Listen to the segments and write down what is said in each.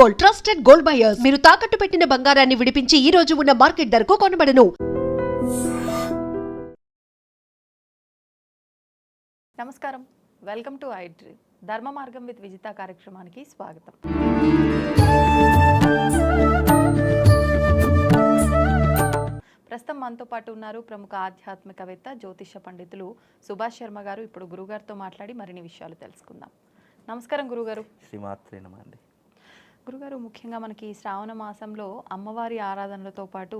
Gold, trusted gold buyers. మీరు తాకట్టు పెట్టిన బంగారాన్ని విడిపించి ఈ రోజు ఉన్న మార్కెట్ ధరకు కొనబడను. నమస్కారం, వెల్కమ్ టు ఐ డ్రీమ్. ధర్మ మార్గం విత్ విజిత కార్యక్రమానికి స్వాగతం. ప్రస్తుతం మనతో పాటు ఉన్నారు ప్రముఖ ఆధ్యాత్మికవేత్త, జ్యోతిష పండితులు సుభాష్ శర్మ గారు. ఇప్పుడు గురుగారితో మాట్లాడి మరిన్ని విషయాలు తెలుసుకుందాం. నమస్కారం గురుగారు. శ్రీమాత్రే నమః అండి. గురుగారు, ముఖ్యంగా మనకి శ్రావణ మాసంలో అమ్మవారి ఆరాధనలతో పాటు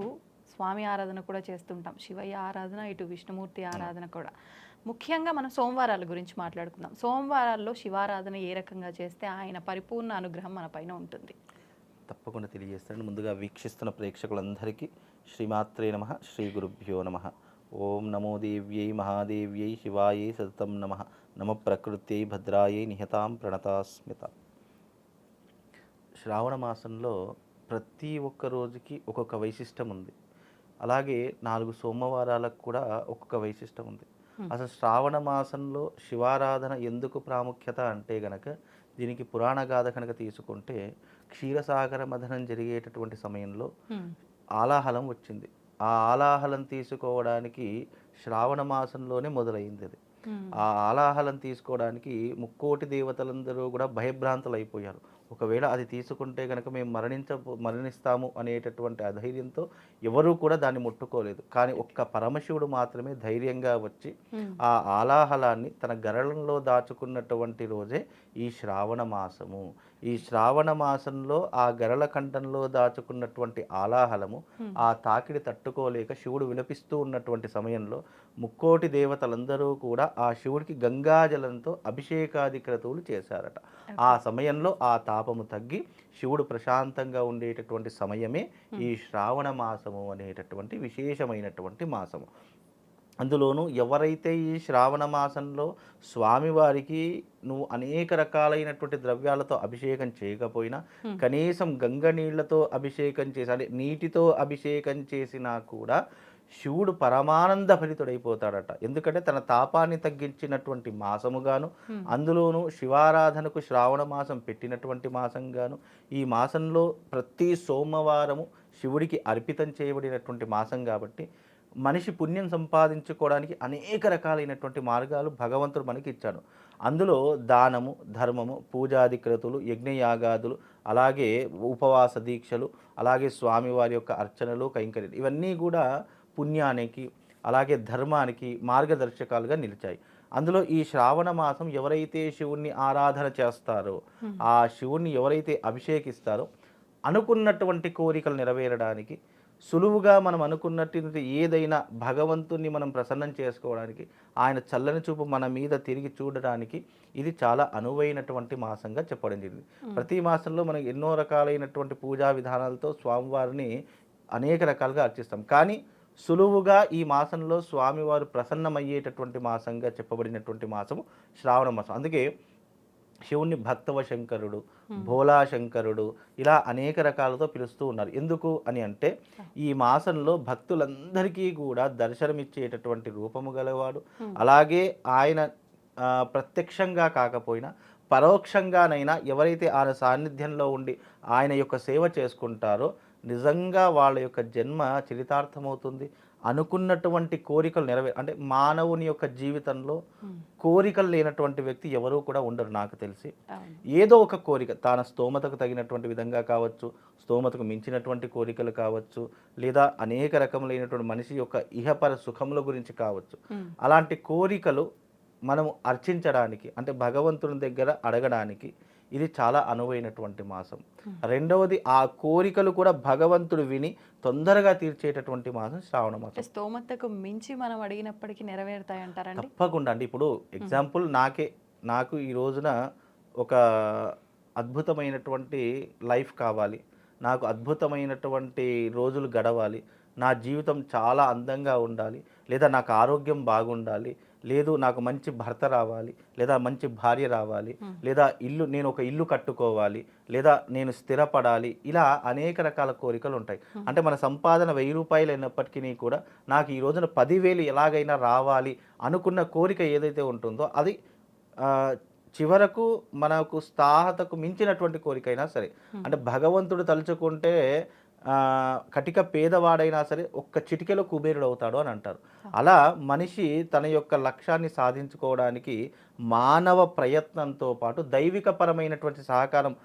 స్వామి ఆరాధన కూడా చేస్తుంటాం. శివయ్య ఆరాధన, ఇటు విష్ణుమూర్తి ఆరాధన కూడా. ముఖ్యంగా మనం సోమవారాల గురించి మాట్లాడుకుందాం. సోమవారాల్లో శివారాధన ఏ రకంగా చేస్తే ఆయన పరిపూర్ణ అనుగ్రహం మన పైన ఉంటుంది? తప్పకుండా తెలియజేస్తాను. ముందుగా వీక్షిస్తున్న ప్రేక్షకులందరికీ శ్రీమాత్రే నమః, శ్రీ గురుభ్యో నమః. ఓం నమో దేవ్యై మహాదేవ్యై శివాయై సతతం నమః. నమ ప్రకృత్యై భద్రాయై నిహతాం ప్రణతాస్మిత. శ్రావణ మాసంలో ప్రతి ఒక్క రోజుకి ఒక్కొక్క వైశిష్టం ఉంది. అలాగే 4 సోమవారాలకు కూడా ఒక్కొక్క వైశిష్టం ఉంది. అసలు శ్రావణ మాసంలో శివారాధన ఎందుకు ప్రాముఖ్యత అంటే గనక, దీనికి పురాణ గాథ కనుక తీసుకుంటే, క్షీరసాగర మథనం జరిగేటటువంటి సమయంలో ఆలాహలం వచ్చింది. ఆ ఆలాహలం తీసుకోవడానికి శ్రావణ మాసంలోనే మొదలైంది. అది ఆ ఆలాహలం తీసుకోవడానికి ముక్కోటి దేవతలందరూ కూడా భయభ్రాంతులు అయిపోయారు. ఒకవేళ అది తీసుకుంటే కనుక మేము మరణిస్తాము అనేటటువంటి అధైర్యంతో ఎవరూ కూడా దాన్ని ముట్టుకోలేదు. కానీ ఒక్క పరమశివుడు మాత్రమే ధైర్యంగా వచ్చి ఆ ఆలాహలాన్ని తన గరళంలో దాచుకున్నటువంటి రోజే ఈ శ్రావణ మాసము. ఈ శ్రావణ మాసంలో ఆ గరళ కంఠంలో దాచుకున్నటువంటి ఆలాహలము ఆ తాకిడి తట్టుకోలేక శివుడు విలపిస్తూ ఉన్నటువంటి సమయంలో ముక్కోటి దేవతలందరూ కూడా ఆ శివుడికి గంగాజలంతో అభిషేకాది క్రతువులు చేశారట. ఆ సమయంలో ఆ తాపము తగ్గి శివుడు ప్రశాంతంగా ఉండేటటువంటి సమయమే ఈ శ్రావణ మాసము అనేటటువంటి విశేషమైనటువంటి మాసము. అందులోనూ ఎవరైతే ఈ శ్రావణ మాసంలో స్వామివారికి నువ్వు అనేక రకాలైనటువంటి ద్రవ్యాలతో అభిషేకం చేయకపోయినా, కనీసం గంగ నీళ్లతో అభిషేకం చేసి, అంటే నీటితో అభిషేకం చేసినా కూడా శివుడు పరమానంద ఫలితుడైపోతాడట. ఎందుకంటే తన తాపాన్ని తగ్గించినటువంటి మాసముగాను, అందులోనూ శివారాధనకు శ్రావణ మాసం పెట్టినటువంటి మాసంగాను, ఈ మాసంలో ప్రతి సోమవారము శివుడికి అర్పితం చేయబడినటువంటి మాసం కాబట్టి మనిషి పుణ్యం సంపాదించుకోవడానికి అనేక రకాలైనటువంటి మార్గాలు భగవంతుడు మనకి ఇచ్చాడు. అందులో దానము, ధర్మము, పూజాది క్రతువులు, యజ్ఞయాగాదులు, అలాగే ఉపవాస దీక్షలు, అలాగే స్వామివారి యొక్క అర్చనలు, కైంకర్యాలు, ఇవన్నీ కూడా పుణ్యానికి అలాగే ధర్మానికి మార్గదర్శకాలుగా నిలిచాయి. అందులో ఈ శ్రావణ మాసం ఎవరైతే శివుణ్ణి ఆరాధన చేస్తారో, ఆ శివుణ్ణి ఎవరైతే అభిషేకిస్తారో, అనుకున్నటువంటి కోరికలు నెరవేరడానికి, సులువుగా మనం అనుకున్నట్టు ఏదైనా భగవంతుణ్ణి మనం ప్రసన్నం చేసుకోవడానికి, ఆయన చల్లని చూపు మన మీద తిరిగి చూడడానికి ఇది చాలా అనువైనటువంటి మాసంగా చెప్పడం జరిగింది. ప్రతి మాసంలో మనం ఎన్నో రకాలైనటువంటి పూజా విధానాలతో స్వామివారిని అనేక రకాలుగా అర్చిస్తాం. కానీ సులువుగా ఈ మాసంలో స్వామివారు ప్రసన్నమయ్యేటటువంటి మాసంగా చెప్పబడినటువంటి మాసము శ్రావణ మాసం. అందుకే శివుణ్ణి భక్తవశంకరుడు, భోలాశంకరుడు, ఇలా అనేక రకాలతో పిలుస్తూ ఉన్నారు. ఎందుకు అని అంటే, ఈ మాసంలో భక్తులందరికీ కూడా దర్శనమిచ్చేటటువంటి రూపము గలవాడు. అలాగే ఆయన ప్రత్యక్షంగా కాకపోయినా పరోక్షంగానైనా ఎవరైతే ఆయన సాన్నిధ్యంలో ఉండి ఆయన యొక్క సేవ చేసుకుంటారో నిజంగా వాళ్ళ యొక్క జన్మ చరితార్థమవుతుంది. అనుకున్నటువంటి కోరికలు అంటే మానవుని యొక్క జీవితంలో కోరికలు లేనటువంటి వ్యక్తి ఎవరూ కూడా ఉండరు నాకు తెలిసి. ఏదో ఒక కోరిక తన స్తోమతకు తగినటువంటి విధంగా కావచ్చు, స్తోమతకు మించినటువంటి కోరికలు కావచ్చు, లేదా అనేక రకములైనటువంటి మనిషి యొక్క ఇహపర సుఖముల గురించి కావచ్చు. అలాంటి కోరికలు మనము అర్చించడానికి, అంటే భగవంతుని దగ్గర అడగడానికి ఇది చాలా అనువైనటువంటి మాసం. రెండవది, ఆ కోరికలు కూడా భగవంతుడు విని తొందరగా తీర్చేటటువంటి మాసం శ్రావణ మాసం. స్తోమతకు మించి మనం అడిగినప్పటికీ నెరవేరుతాయి అంటారండి? తప్పకుండా అండి. ఇప్పుడు ఎగ్జాంపుల్ నాకు ఈ రోజున ఒక అద్భుతమైనటువంటి లైఫ్ కావాలి, నాకు అద్భుతమైనటువంటి రోజులు గడవాలి, నా జీవితం చాలా అందంగా ఉండాలి, లేదా నాకు ఆరోగ్యం బాగుండాలి, లేదు నాకు మంచి భర్త రావాలి, లేదా మంచి భార్య రావాలి, లేదా నేను ఒక ఇల్లు కట్టుకోవాలి, లేదా నేను స్థిరపడాలి, ఇలా అనేక రకాల కోరికలు ఉంటాయి. అంటే మన సంపాదన 1000 రూపాయలు అయినప్పటికీ కూడా నాకు ఈ రోజున 10,000 ఎలాగైనా రావాలి అనుకున్న కోరిక ఏదైతే ఉంటుందో అది చివరకు మనకు స్థాహతకు మించినటువంటి కోరికైనా సరే, అంటే భగవంతుడు తలుచుకుంటే కటిక పేదవాడైనా సరే ఒక్క చిటికెలో కుబేరుడు అవుతాడు అని అంటారు. అలా మనిషి తన యొక్క లక్ష్యాన్ని సాధించుకోవడానికి మానవ ప్రయత్నంతో పాటు దైవికపరమైనటువంటి సహకారం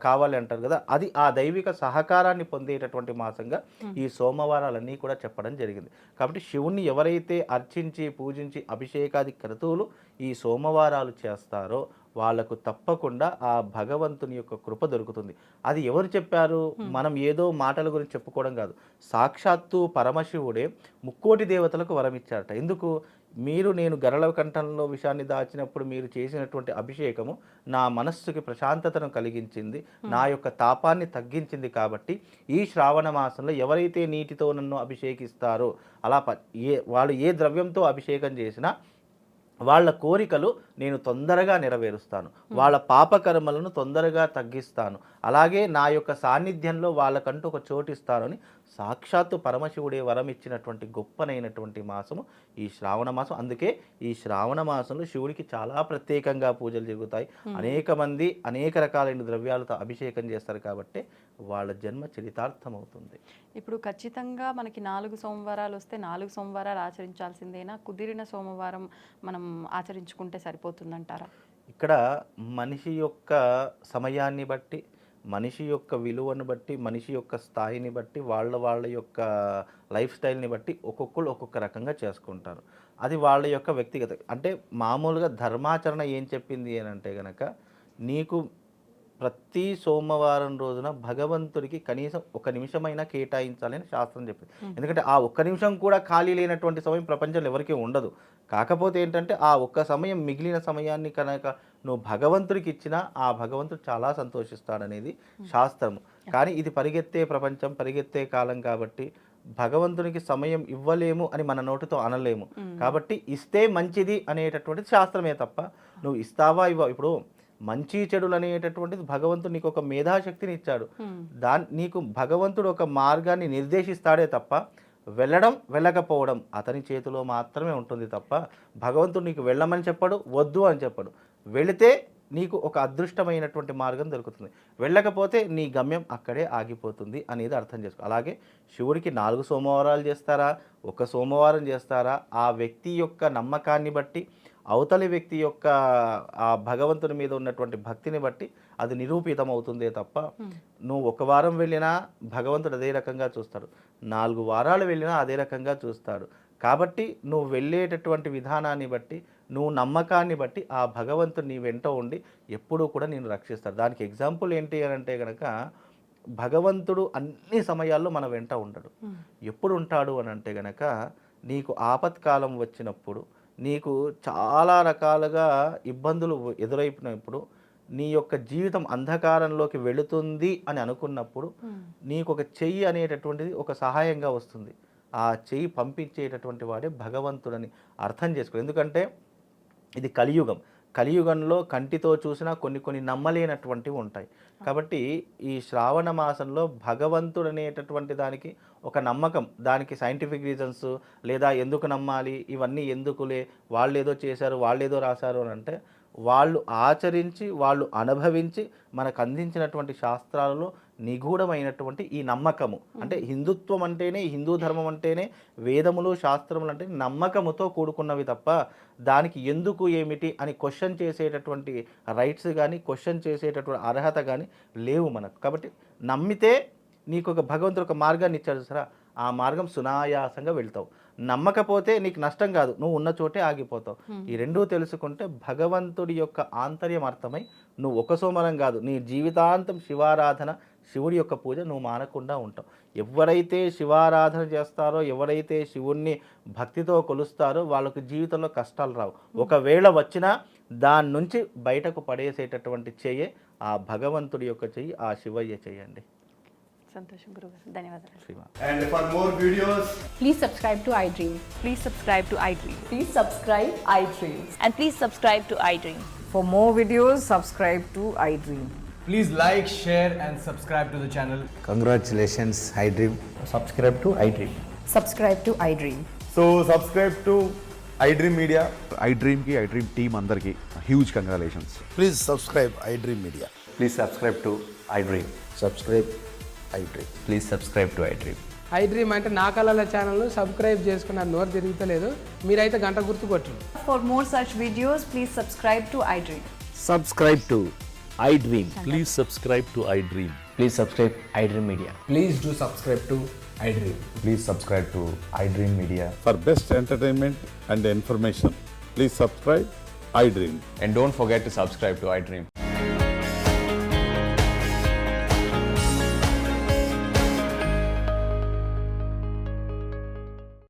కావాలి అంటారు కదా, అది ఆ దైవిక సహకారాన్ని పొందేటటువంటి మాసంగా ఈ సోమవారాలన్నీ కూడా చెప్పడం జరిగింది. కాబట్టి శివుణ్ణి ఎవరైతే అర్చించి పూజించి అభిషేకాది క్రతువులు ఈ సోమవారాలు చేస్తారో వాళ్లకు తప్పకుండా ఆ భగవంతుని యొక్క కృప దొరుకుతుంది. అది ఎవరు చెప్పారు? మనం ఏదో మాటల గురించి చెప్పుకోవడం కాదు. సాక్షాత్తు పరమశివుడే ముక్కోటి దేవతలకు వరం ఇచ్చారట. ఎందుకు? మీరు నేను గరళ కంఠంలో విషాన్ని దాచినప్పుడు మీరు చేసినటువంటి అభిషేకము నా మనస్సుకి ప్రశాంతతను కలిగించింది, నా యొక్క తాపాన్ని తగ్గించింది. కాబట్టి ఈ శ్రావణ మాసంలో ఎవరైతే నీటితో నన్ను అభిషేకిస్తారో, అలా వాళ్ళు ఏ ద్రవ్యంతో అభిషేకం చేసినా వాళ్ళ కోరికలు నేను తొందరగా నెరవేరుస్తాను, వాళ్ళ పాపకర్మలను తొందరగా తగ్గిస్తాను, అలాగే నా యొక్క సాన్నిధ్యంలో వాళ్ళకంటూ ఒక చోటిస్తానని సాక్షాత్తు పరమశివుడే వరం ఇచ్చినటువంటి గొప్పనైనటువంటి మాసము ఈ శ్రావణ మాసం. అందుకే ఈ శ్రావణ మాసంలో శివుడికి చాలా ప్రత్యేకంగా పూజలు జరుగుతాయి. అనేక మంది అనేక రకాలైన ద్రవ్యాలతో అభిషేకం చేస్తారు కాబట్టి వాళ్ళ జన్మ చరితార్థం అవుతుంది. ఇప్పుడు ఖచ్చితంగా మనకి 4 సోమవారాలు వస్తే 4 సోమవారాలు ఆచరించాల్సిందేనా? కుదిరిన సోమవారం మనం ఆచరించుకుంటే సరిపోతుందంటారా? ఇక్కడ మనిషి యొక్క సమయాన్ని బట్టి, మనిషి యొక్క విలువను బట్టి, మనిషి యొక్క స్థాయిని బట్టి, వాళ్ళ యొక్క లైఫ్ స్టైల్ని బట్టి ఒక్కొక్కరు ఒక్కొక్క రకంగా చేసుకుంటారు. అది వాళ్ళ యొక్క వ్యక్తిగత. అంటే మామూలుగా ధర్మాచరణ ఏం చెప్పింది అని అంటే కనుక, నీకు ప్రతి సోమవారం రోజున భగవంతుడికి కనీసం 1 నిమిషమైనా కేటాయించాలని శాస్త్రం చెప్పింది. ఎందుకంటే ఆ 1 నిమిషం కూడా ఖాళీ లేనటువంటి సమయం ప్రపంచంలో ఎవరికీ ఉండదు. కాకపోతే ఏంటంటే ఆ ఒక్క సమయం, మిగిలిన సమయాన్ని కనుక నువ్వు భగవంతుడికి ఇచ్చినా ఆ భగవంతుడు చాలా సంతోషిస్తాడనేది శాస్త్రము. కానీ ఇది పరిగెత్తే ప్రపంచం, పరిగెత్తే కాలం కాబట్టి భగవంతునికి సమయం ఇవ్వలేము అని మన నోటితో అనలేము. కాబట్టి ఇస్తే మంచిది అనేటటువంటిది శాస్త్రమే తప్ప నువ్వు ఇస్తావా ఇవ్వ. ఇప్పుడు మంచి చెడులు అనేటటువంటిది భగవంతుడు నీకు ఒక మేధాశక్తిని ఇచ్చాడు. నీకు భగవంతుడు ఒక మార్గాన్ని నిర్దేశిస్తాడే తప్ప వెళ్ళడం వెళ్ళకపోవడం అతని చేతిలో మాత్రమే ఉంటుంది తప్ప భగవంతుడు నీకు వెళ్ళమని చెప్పడు, వద్దు అని చెప్పడు. వెళితే నీకు ఒక అదృష్టమైనటువంటి మార్గం దొరుకుతుంది, వెళ్ళకపోతే నీ గమ్యం అక్కడే ఆగిపోతుంది అనేది అర్థం చేసుకో. అలాగే శివుడికి 4 సోమవారాలు చేస్తారా, 1 సోమవారం చేస్తారా, ఆ వ్యక్తి యొక్క నమ్మకాన్ని బట్టి, అవతలి వ్యక్తి యొక్క ఆ భగవంతుని మీద ఉన్నటువంటి భక్తిని బట్టి అది నిరూపితం అవుతుందే తప్ప నువ్వు 1 వారం వెళ్ళినా భగవంతుడు అదే రకంగా చూస్తాడు, 4 వారాలు వెళ్ళినా అదే రకంగా చూస్తాడు. కాబట్టి నువ్వు వెళ్ళేటటువంటి విధానాన్ని బట్టి, నువ్వు నమ్మకాన్ని బట్టి ఆ భగవంతుడు నీ వెంట ఉండి ఎప్పుడూ కూడా నేను రక్షిస్తాడు. దానికి ఎగ్జాంపుల్ ఏంటి అని అంటే కనుక, భగవంతుడు అన్ని సమయాల్లో మన వెంట ఉండడు. ఎప్పుడు ఉంటాడు అని అంటే కనుక, నీకు ఆపత్కాలం వచ్చినప్పుడు, నీకు చాలా రకాలుగా ఇబ్బందులు ఎదురైపోయినప్పుడు, నీ యొక్క జీవితం అంధకారంలోకి వెళుతుంది అని అనుకున్నప్పుడు నీకు ఒక చెయ్యి అనేటటువంటిది ఒక సహాయంగా వస్తుంది. ఆ చెయ్యి పంపించేటటువంటి వాడే భగవంతుడని అర్థం చేసుకో. ఎందుకంటే ఇది కలియుగం. కలియుగంలో కంటితో చూసినా కొన్ని నమ్మలేనటువంటివి ఉంటాయి. కాబట్టి ఈ శ్రావణ మాసంలో భగవంతుడు అనేటటువంటి దానికి ఒక నమ్మకం, దానికి సైంటిఫిక్ రీజన్స్ లేదా ఎందుకు నమ్మాలి, ఇవన్నీ ఎందుకులే, వాళ్ళు ఏదో చేశారు, వాళ్ళు ఏదో రాశారు అని అంటే, వాళ్ళు ఆచరించి వాళ్ళు అనుభవించి మనకు అందించినటువంటి శాస్త్రాలలో నిగూఢమైనటువంటి ఈ నమ్మకము. అంటే హిందుత్వం అంటేనే, హిందూ ధర్మం అంటేనే, వేదములు శాస్త్రములు అంటే నమ్మకముతో కూడుకున్నవి తప్ప దానికి ఎందుకు ఏమిటి అని క్వశ్చన్ చేసేటటువంటి రైట్స్ కానీ, క్వశ్చన్ చేసేటటువంటి అర్హత కానీ లేవు మనకు. కాబట్టి నమ్మితే నీకు ఒక భగవంతుడు ఒక మార్గాన్ని ఇచ్చాడు సరే, ఆ మార్గం సునాయాసంగా వెళ్తావు. నమ్మకపోతే నీకు నష్టం కాదు, నువ్వు ఉన్న చోటే ఆగిపోతావు. ఈ రెండూ తెలుసుకుంటే భగవంతుడి యొక్క ఆంతర్యం అర్థమై నువ్వు 1 సోమవారం కాదు, నీ జీవితాంతం శివారాధన, శివుడి యొక్క పూజ నువ్వు మానకుండా ఉంటావు. ఎవరైతే శివారాధన చేస్తారో, ఎవరైతే శివుణ్ణి భక్తితో కొలుస్తారో వాళ్ళకు జీవితంలో కష్టాలు రావు. ఒకవేళ వచ్చినా దాని నుంచి బయటకు పడేసేటటువంటి చెయ్యే ఆ భగవంతుడి యొక్క చెయ్యి, ఆ శివయ్య చెయ్యండి. సంతోషం గురుగారు, ధన్యవాదాలు. And for more videos, Please subscribe to iDream. Please subscribe to iDream. Please subscribe iDream. And please subscribe to iDream. For more videos, subscribe to iDream. please like, share and subscribe to the channel. Congratulations, iDream. Subscribe to iDream. Subscribe to iDream. So subscribe to iDream Media. IDream team అందరికీ huge congratulations. Please subscribe iDream Media. Please subscribe to iDream. Subscribe iDream. Please subscribe to iDream. iDream అంటే నా కళల channel subscribe చేసుకున్న నోరు తిరుగుతలేదు, మీరైతే గంట గుర్తు కొట్టండి. For more such videos, please subscribe to iDream. Subscribe to iDream. Please subscribe to iDream. Please subscribe iDream Media. Please do subscribe to iDream. Please subscribe to iDream Media. For best entertainment and information please subscribe iDream. And don't forget to subscribe to iDream.